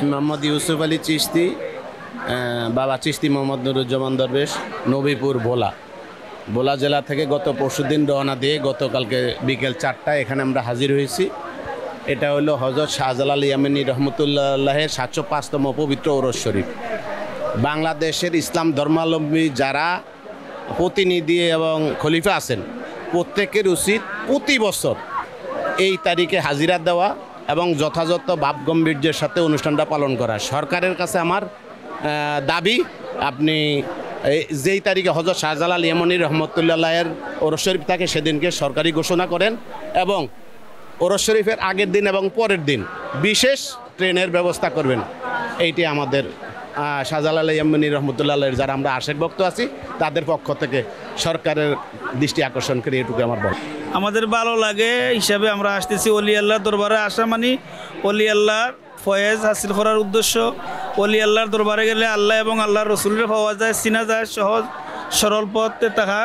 মোহাম্মদ ইউসুফ আলী চিশতি, বাবা চিশতি মোহাম্মদ নুরুজ্জামান দরবেশ, নবীপুর ভোলা জেলা থেকে গত পরশুদিন রওনা দিয়ে গতকালকে বিকেল 4টায় এখানে আমরা হাজির হয়েছি। এটা হলো হযরত শাহজালাল ইয়ামানী রহমতুল্লাহের 705তম পবিত্র ওরস শরীফ। বাংলাদেশের ইসলাম ধর্মাবলম্বী যারা প্রতিনিধি এবং খলিফা আছেন প্রত্যেকের উচিত প্রতি বছর এই তারিখে হাজিরা দেওয়া এবং যথাযথ ভাবগম্ভীর্যের সাথে অনুষ্ঠানটা পালন করা। সরকারের কাছে আমার দাবি, আপনি যেই তারিখে হযরত শাহজালাল ইয়ামানী রহমতুল্লাহের ওরস শরীফ থাকে সেদিনকে সরকারি ঘোষণা করেন এবং ওরস শরীফের আগের দিন এবং পরের দিন বিশেষ ট্রেনের ব্যবস্থা করবেন। এইটি আমাদের শাহজালাল ইয়ামানী রহমতুল্লাহের যারা আমরা আশেক ভক্ত আছি তাদের পক্ষ থেকে সরকারের দৃষ্টি আকর্ষণ করে এটুকু আমার বল। আমাদের ভালো লাগে হিসাবে আমরা আসতেছি। অলি আল্লাহর দরবারে আসা মানে অলি আল্লাহর ফয়েজ হাসিল করার উদ্দেশ্য। অলি আল্লাহর দরবারে গেলে আল্লাহ এবং আল্লাহর রসুলের পাওয়া যায়, চিনা যায়, সহজ সরল পথে থাকা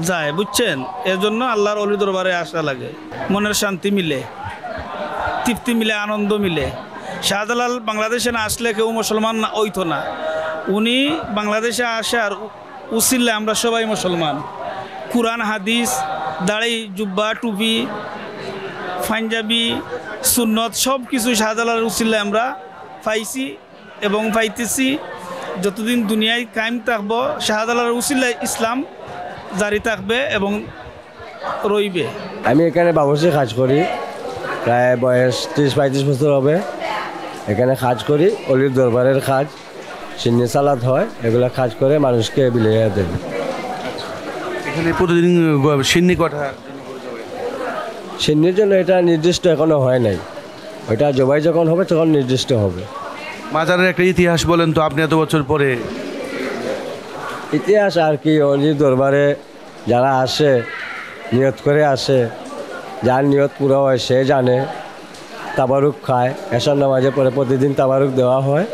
যায়, বুঝছেন? এর জন্য আল্লাহর অলি দরবারে আসা লাগে, মনের শান্তি মিলে, তৃপ্তি মিলে, আনন্দ মিলে। শাহজালাল বাংলাদেশে না আসলে কেউ মুসলমান না হইতো না। উনি বাংলাদেশে আসার উসিলে আমরা সবাই মুসলমান। কুরআন হাদিস, দাড়ি, জুব্বা, টুপি, পাঞ্জাবি, সুন্নত সব কিছু শাহজালালের উসিলে আমরা পাইছি এবং পাইতেছি। যতদিন দুনিয়ায় কায়েম থাকবো শাহজালালের উসিলে ইসলাম জারি থাকবে এবং রইবে। আমি এখানে বাবুর্চি কাজ করি, প্রায় বয়স 30-35 বছর হবে। এখানে কাজ করি, অলির দরবারের কাজ, সিন্নি সালাদ হয়, এগুলো কাজ করে মানুষকে বিলিয়ে দেন। এখানে প্রতিদিন সিন্নি কটা? সিন্নির জন্য এটা নির্দিষ্ট এখনো হয় নাই, ওইটা জবাই যখন হবে তখন নির্দিষ্ট হবে। মাজারের একটা ইতিহাস বলেন তো আপনি এত বছর পরে। ইতিহাস আর কি, অলির দরবারে যারা আসে নিয়ত করে আসে, যার নিয়ত পুরো হয় সে জানে, তাবারুক খায়, এশার নামাজে পরে প্রতিদিন তাবারুক দেওয়া হয়।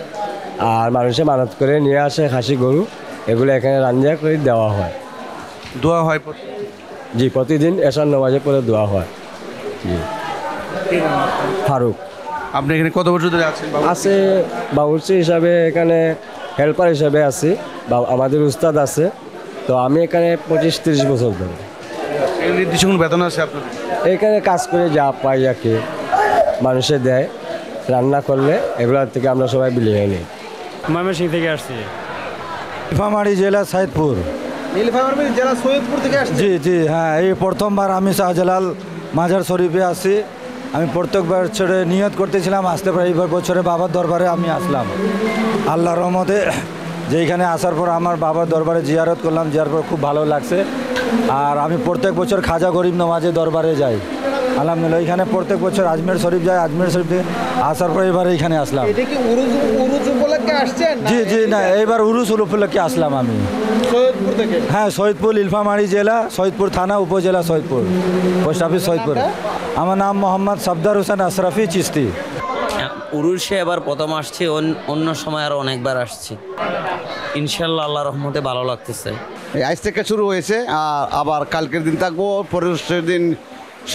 আর মানুষে মানত করে নিয়ে আসে খাসি গরু, এগুলো এখানে রান্না করে দেওয়া হয়। দোয়া হয়? জি, প্রতিদিন এশার নামাজে পরে দেওয়া হয়। জি। ফারুক। আপনি এখানে কত বছর ধরে আছেন? আছে বাবুর্চি হিসাবে, এখানে হেল্পার হিসাবে আছি, আমাদের উস্তাদ আছে, তো আমি এখানে 25-30 বছর ধরে। নির্দিষ্ট কোনো বেতন আছে আপনার? এখানে কাজ করে যা পাই আর কি মানুষে দেয়, রান্না করলে এগুলোর থেকে আমরা সবাই বিলিয়ে নিই। ময়মনসিংহ থেকে আসছি। নীলফামারী জেলা সাইদপুর। নীলফামারী জেলা সৈয়দপুর থেকে আসছি। জি জি, হ্যাঁ, এই প্রথমবার আমি শাহজালাল মাজার শরীফে আসি। আমি প্রত্যেক বছরে নিয়ত করতেছিলাম আসতে পারি, এইবার বছরে বাবার দরবারে আমি আসলাম। আল্লাহর রহমতে যেইখানে আসার পর আমার বাবার দরবারে জিয়ারত করলাম, জিয়ার পর খুব ভালো লাগছে। আর আমি প্রত্যেক বছর খাজা গরিব নওয়াজের দরবারে যাই, আলহামদুলিল্লাহ। এখানে প্রত্যেক বছর আজমের শরীফ যায়, আজমের শরীফে আসার পর এবার এইখানে আসলাম। এটা কি উরুজ উপলক্ষে আসছেন? জি জি, না, এইবার উরুস উপলক্ষে আসলাম আমি সৈয়দপুর থেকে। হ্যাঁ, সৈয়দপুর, নীলফামারী জেলা, সৈয়দপুর থানা, উপজেলা সৈয়দপুর, পোস্ট অফিস সৈয়দপুর। আমার নাম মোহাম্মদ সফদার হোসেন আশরাফি চিশতি। উরুষে এবার প্রথম আসছি, অন্য সময় আরও অনেকবার আসছি। ইনশাল্লাহ আল্লাহ রহমতে ভালো লাগতেছে। আজ থেকে শুরু হয়েছে, আর আবার কালকের দিন থাকবো, পরের দিন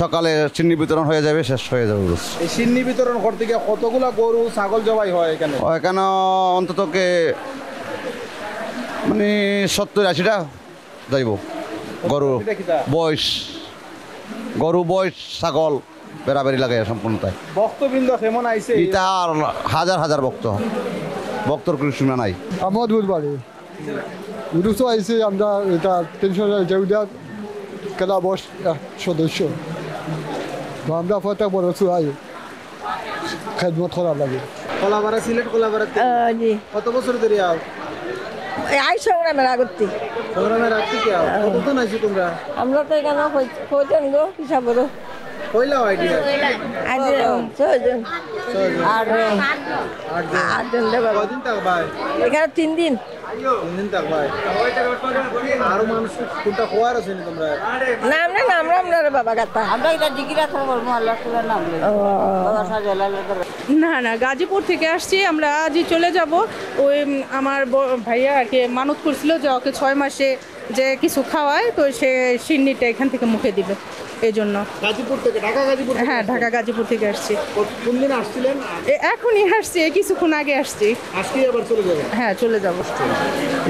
সকালে সিন্নি বিতরণ হয়ে যাবে, শেষ হয়ে যাবে। এই সিন্নি বিতরণ করতে গিয়ে কতগুলো গরু ছাগল জবাই হয় এখানে? এখানে অন্ততকে মানে 70-80টা যাইব গরু বয়স, ছাগল বেড়াবেড়ি লাগে সম্পূর্ণ। তাই ভক্তবৃন্দ কেমন আইছে? এটা আর হাজার ভক্তর কোনো সীমা নাই। আমার বুধবারে উরুসও আইসি, আমরা এটা টেনশন জেউদার খেলা বস সদস্য, আমরা প্রত্যেক বড় আই খেদমত করা লাগে। কলাপাড়া, সিলেট কলাপাড়া। জি। কত বছর ধরে আও? আই সংগ্রামের আগত্তি। সংগ্রামের আগতি কি আও? কতক্ষণ আইছো তোমরা? আমরা তো এখানে কয়জন গো হিসাব করো? কইলা আইডিয়া? ছয়জন। আটজন দেব। কদিন থাক ভাই? এখানে 3 দিন। 3 দিন থাক ভাই। আরো মানুষ কোনটা খোয়ার আছে তোমরা? না, আমরা বাবা গাতা। আমরা এটা জিকিরা করবো আল্লাহ তাআলার নাম লই। বাবা শাহজালালের দরবার। না, গাজীপুর থেকে আসছি, আমরা আজই চলে যাব। ওই আমার ভাইয়া আর কি মানত করছিল যে ওকে 6 মাসে যে কিছু খাওয়ায়, তো সে সিন্নিটা এখান থেকে মুখে দিবে, এই জন্য। গাজীপুর থেকে, ঢাকা গাজীপুর থেকে হ্যাঁ, আসছেন? ঢাকা গাজীপুর থেকে আসছি। কোন দিন আসছিলেন? এখনই আসছি, কিছুক্ষণ আগে আসছি। আজকে আবার চলে যাবেন? হ্যাঁ, চলে যাব।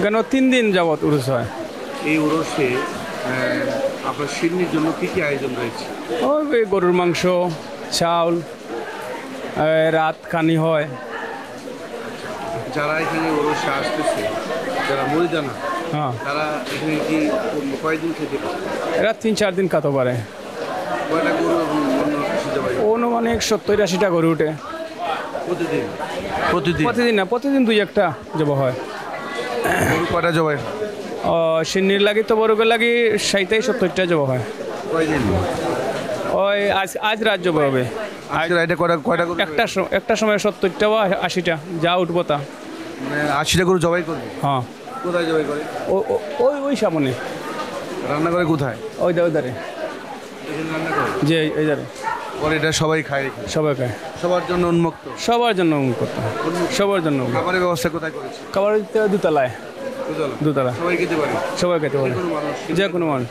কেন 3 দিন যাবত উরুস হয়। এই উরসে আপনার সিন্নির জন্য কি কি আয়োজন রয়েছে? ওই গরুর মাংস, চাউল, রাত খানি হয়। যারা এখানে উরসে আসতেছে, যারা মরিদানা, হ্যাঁ, তারা এখানে কি কয়দিন খেতে পারে? এরা 3-4 দিন খাতে পারে। কয়টা গরু এবং অন্য কিছু জবাই? অনুমানিক 70-80টা গরু উঠে প্রতিদিন? প্রতিদিন? প্রতিদিন না, প্রতিদিন 2-1টা জবা হয়। গরু কয়টা জবাই? সিন্নির লাগি তো বড়কে লাগি 60-70টা জবা হয়। কয়দিন? ওই আজ রাত জবা হবে। আজকে রাইডে কয়টা গরু? একটা সময় 70টা বা 80টা যা উঠবো তা। মানে 80টা গরু জবাই করবে? হ্যাঁ। কোথায় জবাই করে? ওই সামনে। রান্না করে কোথায়? ওই ধারে এখানে রান্না করে? যে এই ধারে। পরে এটা সবাই খায়? সবাই খায়। সবার জন্য উন্মুক্ত? সবার জন্য উন্মুক্ত, সবার জন্য। খাবারের ব্যবস্থা কোথায় করেছে? খাবার 2 তলায়। 2 তলা। সবাই খেতে পারে? সবাই খেতে পারে, যে কোনো মানুষ।